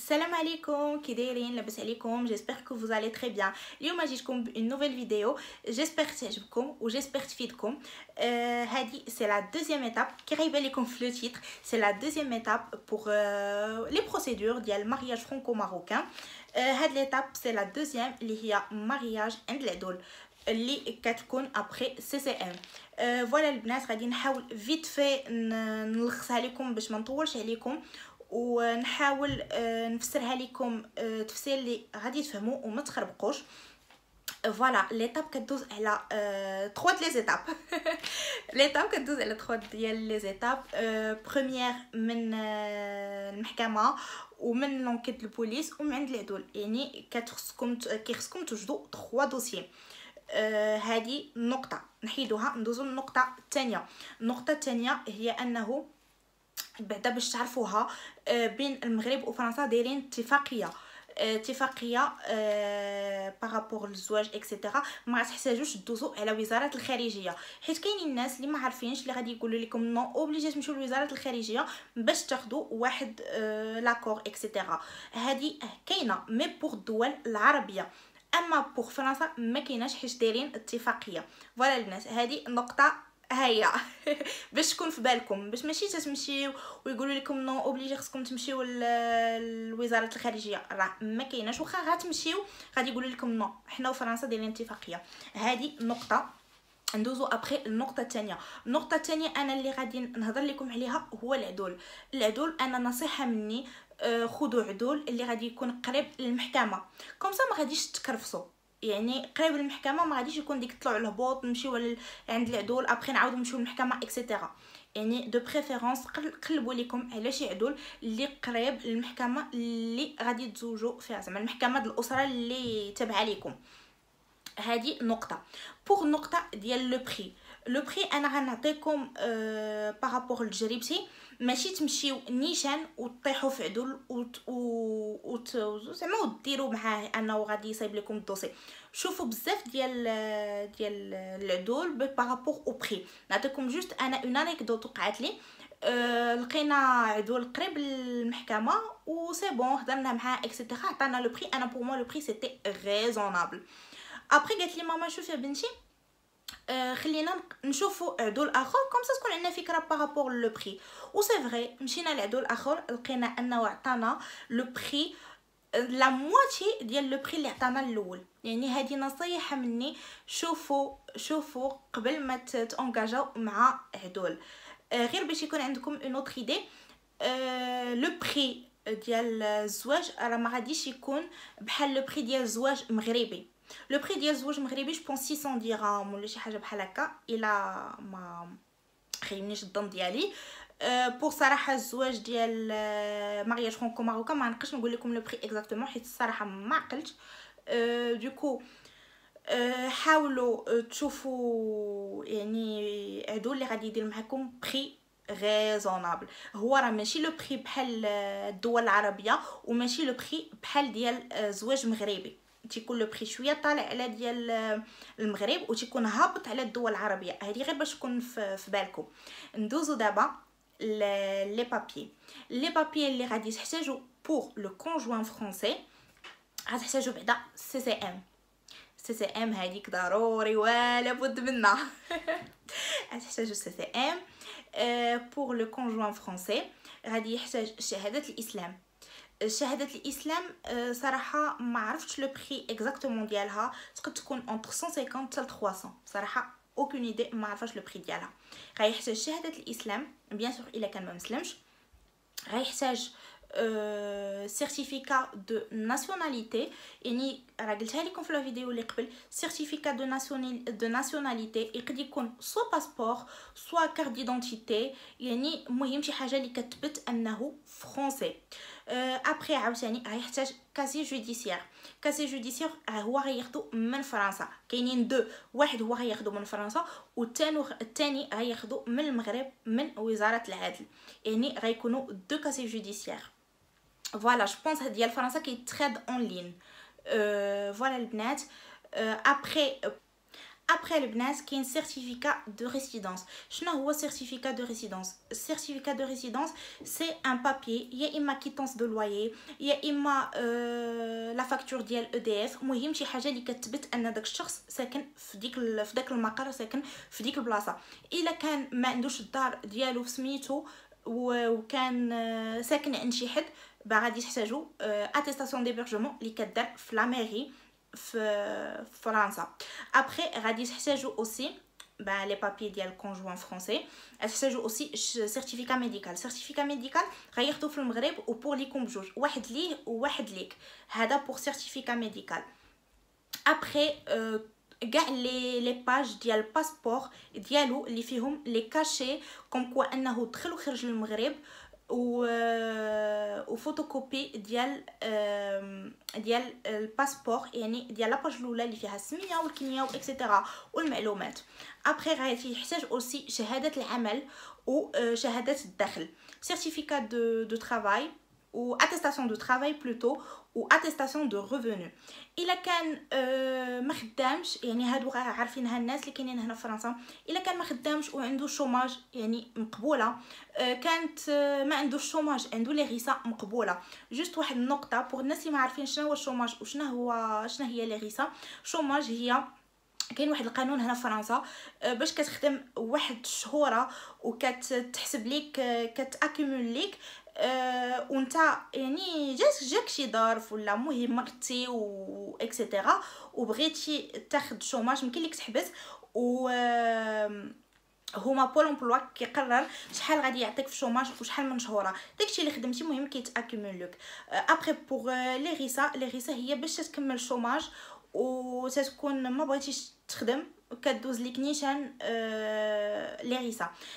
Salam alaikum, كي دايرين لاباس عليكم. j'espère que vous allez très bien. اليوم جيتكم بune nouvelle vidéo. j'espère تعجبكم و j'espère تفيدكم. هذه c'est la deuxième étape كي غيبان لكم في le titre. c'est la deuxième étape pour les procédures ديال mariage franco-marocain. هاد l'étape c'est la deuxième اللي هي mariage عند العدول اللي كتكون après CCM. فوالا البنات غادي نحاول فيت في نلخصها لكم باش ما نطولش عليكم ونحاول نفسرها لكم تفسير اللي غادي تفهموا وما تخربقوش. فوالا ليتاب كدوز على 3 لي زيتاب. ليتاب كدوز على 3 ديال لي زيتاب. بروميير من المحكمه ومن لونكيت البوليس ومن عند العدول، يعني كيخصكم توجدوا 3 دوسيي. هذه نقطه نحيدوها ندوزو للنقطه الثانيه. النقطه الثانيه هي انه بعدا باش تعرفوها بين المغرب وفرنسا دايرين اتفاقيه بارابور للزواج اكسيتيرا. ما تحتاجوش تدوزو على وزاره الخارجيه، حيت كاينين الناس اللي ما عارفينش اللي غادي يقولوا لكم نو اوبليجي تمشيو لوزاره الخارجيه باش تاخذوا واحد لاكور اكسيتيرا. هذه كاينه مي بور الدول العربيه، اما بور فرنسا ما كايناش حيت دايرين اتفاقيه. فوالا الناس هذه النقطه هيا باش تكون في بالكم، باش ماشي تمشيو ويقولوا لكم نو اوبليجي خصكم تمشيو لوزاره الخارجيه. راه ما كايناش، واخا غتمشيو غادي يقولوا لكم نو حنا وفرنسا دايرين اتفاقيه. هذه نقطه. ندوزو ابري النقطه الثانيه. النقطه الثانيه انا اللي غادي نهضر لكم عليها هو العدول. انا نصيحه مني خذوا عدول اللي غادي يكون قريب للمحكمه، كوم سا ما غاديش تكرفصوا، يعني قريب للمحكمه ما غاديش يكون ديك طلعوا الهبوط نمشيو عند العدول ابري نعاودو نمشيو للمحكمه اكسيتيرا. يعني دو بريفيرونس قلبوا لكم على شي عدول اللي قريب للمحكمه اللي غادي تزوجوا فيها، زعما المحكمه ديال الاسره اللي تابعه لكم. هذه نقطه. بوغ النقطه ديال لو بري انا غنعطيكم بارابور لتجربتي. ماشي تمشيو نيشان وطيحوا في عدول زعما وديروا معاه انه غادي يصايب لكم الدوسي. شوفوا بزاف ديال العدول بارابور او بري. نعطيكم جوست انا اون انيكدوت وقعت لي. لقينا عدول قريب للمحكمه و سي بون هضرنا معاه اكسيتيرا، عطانا لو بري. انا بور مو لو بري سيتي ريزونابل. ابري قالت لي ماما شوفي يا بنتي خلينا نشوفوا عدول اخر كوم سا تكون عندنا فكره بارابور لو بري. و سي فري مشينا لعدول اخر لقينا انه عطانا لو بري لا موتي ديال لو بري اللي عطانا الاول. يعني هذه نصيحه مني، شوفوا قبل ما تانجاجاو مع عدول، غير باش يكون عندكم اون اوتر ايدي. لو بري ديال الزواج راه ما غاديش يكون بحال لو بري ديال الزواج مغربي. لو بري ديال الزواج مغربي جو بون 600 درهم ولا شي حاجه بحال هكا، الا ما خيبنيش الظن ديالي. بور صراحه الزواج ديال مارياج فرانكو ماروكان ما نقدرش نقول لكم لو بري اكزاكتومون حيت الصراحه ما عقلتش. دوكو حاولوا تشوفوا يعني عدول اللي غادي يدير معكم بري ريزونابل. هو راه ماشي لو بري بحال الدول العربيه وماشي لو بري بحال ديال زواج مغربي. تيكون لو بري شويه طالع على ديال المغرب وتيكون هابط على الدول العربيه. هذه غير باش تكون في بالكم. ندوزو دابا لي بابي اللي غادي تحتاجوا بور لو كونجوان فرونسي. غتحتاجوا بعدا سي ام هذيك ضروري ولا بد منها. غتحتاجوا سي ام. بور لو كونجوان فرونسي غادي يحتاج شهاده الاسلام. شهاده الاسلام صراحه ما عرفتش لو بري اكزاكتومون ديالها، تقدر تكون انتر 150 حتى 300 صراحه اوكون ايدي، ما عرفاش لو بري ديالها. غيحتاج شهاده الاسلام بيان سور الا كان ما مسلمش. غيحتاج سيرتيفيكا دو ناسيوناليتي، يعني راه قلتها لكم في الفيديو اللي قبل. سيرتيفيكا دو ناسيوناليتي يقد يكون سوا باسبور سوا كارت ديدونتيتي، يعني المهم شي حاجه اللي كتثبت انه فرونسي. ابري عاوتاني غيحتاج كاسي جوديسيير هو غياخدو من فرنسا. كاينين دو، واحد هو غياخدو من فرنسا والثاني غياخدو من المغرب من وزاره العدل، يعني غيكونوا دو كاسي جوديسيير. فوالا جو بونس هاد ديال فرنسا كيتخاد اون لين. فوالا البنات. ابخي البنات كاين سيرتيفيكا دو ريسيدونس. شنو هو سيرتيفيكا دو ريسيدونس؟ السيرتيفيكا دو ريسيدونس سي ان بابي يا اما كيتونس دو لوايي يا اما لا فاكتور ديال EDF. مهم شي حاجه اللي كتثبت ان داك الشخص ساكن في داك المقر، ساكن في ديك البلاصه. الا كان ما عندوش الدار ديالو في سميتو وكان ساكن عند شي حد، غادي تحتاجوا اتيستاسيون ديبرجمون اللي كدار في لا ميري في فرنسا. ابخي غادي تحتاجوا اوسي لي بابي ديال الكونجوان فرونسي، تحتاجوا اوسي سيرتيفيكا ميديكال. سيرتيفيكا ميديكال غياخذوا في المغرب وبور ليكم بجوج، واحد ليه وواحد ليك، هذا بور سيرتيفيكا ميديكال. ابخي كاع لي باج ديال الباسبور ديالو اللي فيهم لي كاشي كوم كوا انه دخل وخرج للمغرب، و فوتوكوبي ديال الباسبور، يعني ديال لاباج الاولى اللي فيها السميه والكنيه واكسيتيرا والمعلومات. ابخي غادي يحتاج اوسي شهاده العمل وشهاده الدخل، سيرتيفيكا دو ترافاي ou attestation de travail plutôt ou attestation de revenu. الا كان ما خدامش، يعني هادو عارفينها الناس اللي كاينين هنا في فرنسا، الا كان ما خدامش وعنده شوماج يعني مقبوله، كانت ما عنده الشوماج عنده لي غيسا مقبوله. جوست واحد النقطه بور الناس اللي ما عارفين شنو هو الشوماج وشنو هي لي غيسا. شوماج هي كاين واحد القانون هنا في فرنسا، باش كتخدم واحد الشهوره وكتحسب ليك كتاكيمول ليك، وانت يعني جاك شي ظرف ولا مهم مرضتي و اكسيتيرا وبغيتي تاخذ شوماج، ممكن لك تحبس، و هما بول امبلوا كيقرر شحال غادي يعطيك في شوماج وشحال من شهوره، داكشي اللي خدمتي مهم كيتاكيمول لك. ابري بوغ لي غيسا هي باش تكمل الشوماج وتتكون ما بغيتيش تخدم، كدوز ليك نيشان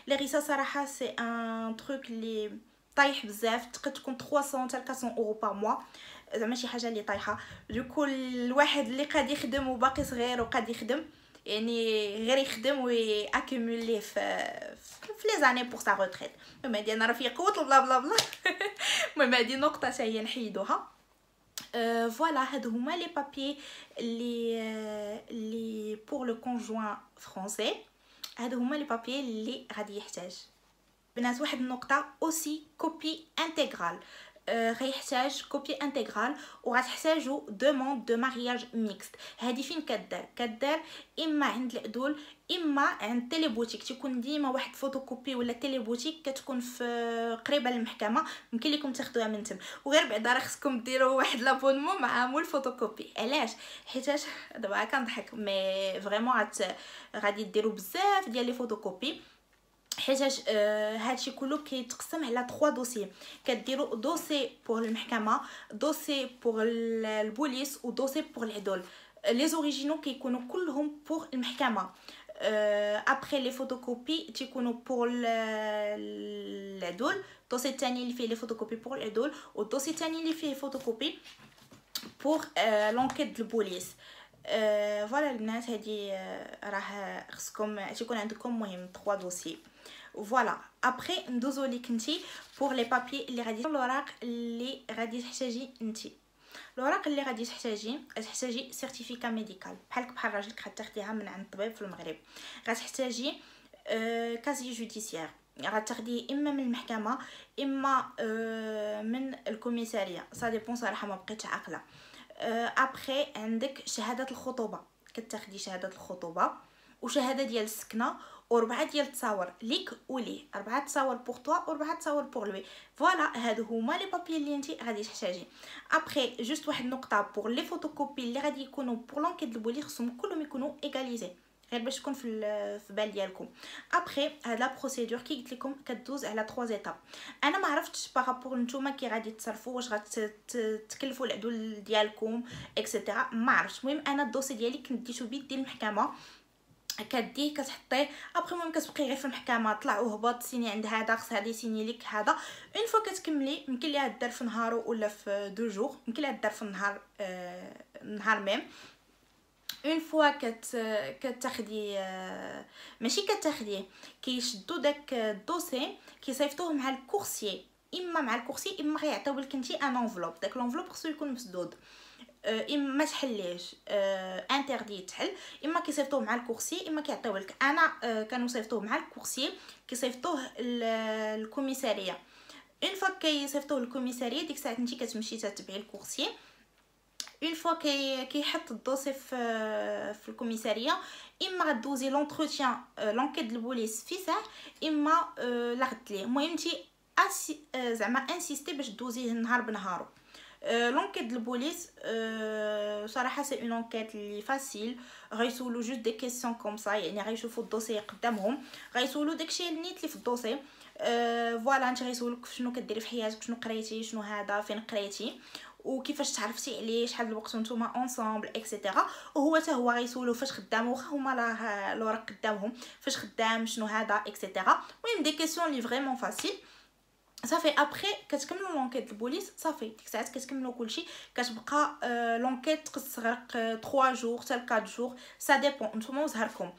لي غيسا صراحه سي ان تروك لي طايح بزاف، تقد تكون 300 حتى 400 اورو بار موا، زعما شي حاجه اللي طايحه. دوكو الواحد اللي قاعد يخدم وباقي صغير وقاعد يخدم، يعني غير يخدم وياكيمولي في لي زاني بور سا روتريت. المهم هادي انا راه في قوه بلا بلا بلا. المهم هادي نقطه حتى هي نحيدوها. فوالا هادو هما لي بابي اللي بور لو كونجوان فرونسي، هادو هما لي بابي اللي غادي يحتاج. بنات واحد النقطه اوسي كوبي انتغرال، غيحتاج كوبي انتغرال، وغتحتاجوا دوموند دو مارياج ميكست. هذه فين كدار اما عند العدول اما عند تيلي بوتيك، تكون ديما واحد فوتوكوبي ولا تيلي بوتيك كتكون في قريبه للمحكمه، ممكن لكم تاخذوها من تم. وغير بعدا راه خصكم ديروا واحد لابونمون مع مول فوتوكوبي. علاش؟ حيتاش دابا كنضحك مي فريمون غادي ديروا بزاف ديال لي فوتوكوبي، حيتاش هادشي كله كيتقسم على 3 دوسي. كديروا دوسي بور المحكمه، دوسي بور البوليس، ودوسي بور العدول. لي زوريجينو كيكونوا كلهم بور المحكمه. ابري لي فوتوكوبي تيكونوا بور العدول، الدوسي الثاني اللي فيه لي فوتوكوبي بور العدول، والدوسي الثاني اللي فيه فوتوكوبي بور لونكيت ديال البوليس. فوالا البنات هادي راه خصكم تيكون عندكم مهم 3 دوسي. فوالا ابري ندوزو ليك نتي بور لي بابي اللي غادي، الوراق اللي غادي تحتاجي نتي. الوراق اللي غادي تحتاجي سيرتيفيكا ميديكال بحال راجلك غتاخديها من عند الطبيب في المغرب. غتحتاجي كازي جوديسيير، غتاخديه اما من المحكمه اما من الكوميساريه، سا ديبون صراحه ما بقيتش عاقله. ابري عندك شهاده الخطوبه، كتاخدي شهاده الخطوبه وشهاده ديال السكنه و4 ديال التصاور ليك وليه، 4 تصاور بوغ توا و4 تصاور بوغ لوي. فوالا هادو هما لي بابي اللي انت غادي تحتاجي. ابري جوست واحد النقطه بوغ لي فوتوكوبي اللي غادي يكونوا بوغ لونكيت البولي، خصهم كلهم يكونوا ايغاليزي غير باش تكون في بال ديالكم. ابري هاد لا بروسيدور كي قلت لكم كدوز على 3 ايتاب. انا ما عرفتش بارابور نتوما كي غادي تصرفوا، واش غتكلفوا العدول ديالكم اكسيتيرا، ما عرفتش. المهم انا الدوسي ديالي كنت ديتو بيدي المحكمه، كديه كتحطيه ابري المهم كتبقي غير في المحكمه، طلع وهبط سيني عند هذا، خص هذا يسيني لك هذا. اون فوا كتكملي يمكن ليها دار في نهار ولا في 2 جوغ، يمكن ليها دار في النهار ميم. اون فوا كتاخدي ماشي كتاخديه، كيشدوا داك الدوسي كيصيفطوه مع الكورسيي، اما مع الكورسي اما غيعطيو لك نتي ان انفلوب، داك الانفلوب خصو يكون مسدود. اما ما تحليهش انتردي تحل، اما كيصيفطوه مع الكورسي اما كيعطيوه لك. انا كانوا صيفطوه مع الكورسي، كيصيفطوه الكوميساريه. اون فوا كيصيفطوه الكوميساريه ديك الساعه انت كتمشي تتبعي الكورسي. اون فوا كيحط الدوسي في الكوميساريه، اما غدوزي لونتروتيان لونكيت د البوليس في ساعه، اما لا غد ليه. المهم انت زعما انسيستي باش دوزيه نهار بنهارو. لونكيت د البوليس صراحه سي اون انكيت لي فاسيل. غيسولو جوست دي كيسيون كوم سا، يعني غيشوفوا الدوسي قدامهم، غيسولو داكشي النيت اللي في الدوسي. فوالا انت غيسولوك شنو كديري في حياتك، شنو قريتي، شنو هذا، فين قريتي، وكيفاش تعرفتي عليه، شحال الوقت نتوما اونصامبل اكسيتيرا. وهو حتى هو غيسولو فاش خدام، واخا هما راه الورق قدامهم، فاش خدام، شنو هذا اكسيتيرا. المهم دي كيسيون لي فريمون فاسيل. صافي ابري كتكملوا لونكيت البوليس، صافي ديك الساعات كتكملوا كلشي. كتبقى لونكيت تقد تغرق 3 جور حتى 4 جور، سا ديبون نتوما وزهركم.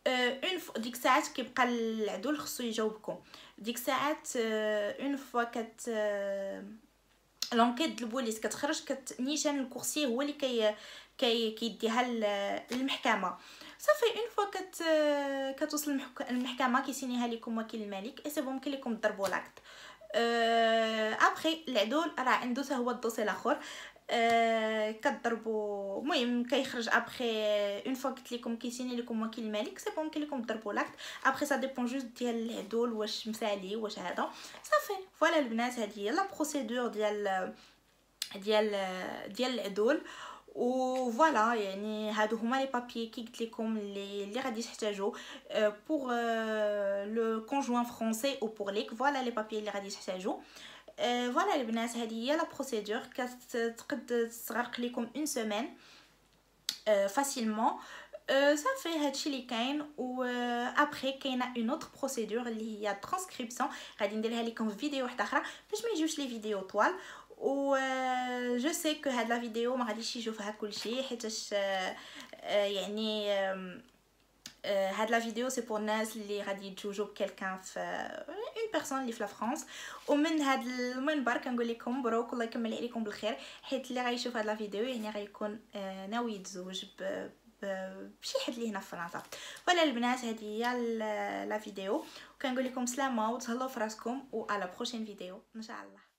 اون ديك الساعات كيبقى العدول خصو يجاوبكم. ديك الساعات اون فوا لونكيت البوليس كتخرج، نيشان الكورسي هو اللي كيديها للمحكمه. صافي اون فوا كتوصل المحكمه، كيسينيها لكم وكيل الملك، اي سي بون ممكن لكم تضربوا لاكت. ابري العدول راه عنده حتى هو الدوسي الاخر، كتضربوا. المهم كيخرج ابري اون فوا قلت لكم كيسيني لكم وكيل الملك، سي بون ممكن لكم تضربوا لاكت. ابري سا ديبون جوست ديال العدول واش مسالي واش هذا. صافي فوالا البنات، هذه هي لا بروسيدور ديال العدول. و فوالا يعني هادو هما لي بابي كي قلت لكم اللي غادي تحتاجوا بور لو كونجوان فرونسي او بور ليك. فوالا لي بابي اللي غادي تحتاجوا. فوالا البنات، هذه هي لا بروسيدور. كتقد تستغرق لكم اون سيمين فاسيلمون. صافي هادشي اللي كاين. و ابري كاينه اون اوتر بروسيدور اللي هي ترانسكريبسيون، غادي نديرها لكم في فيديو واحده اخرى باش ما يجيوش لي فيديو طوال. و جو سي كو هاد لا فيديو ما غاديش يشوفها كلشي، حيتاش يعني هاد لا فيديو سي بور الناس اللي غادي يتزوجوا بكلكان في اون بيرسون اللي في لا فرانس. ومن هاد المنبر كنقول لكم مبروك، الله يكمل عليكم بالخير، حيت اللي غيشوف هاد لا فيديو يعني غيكون ناوي يتزوج بشي حد اللي هنا في فرنسا. ولا البنات، هذه هي لا فيديو، وكنقول لكم سلامه وتهلاو في راسكم، و على بروشين فيديو ان شاء الله.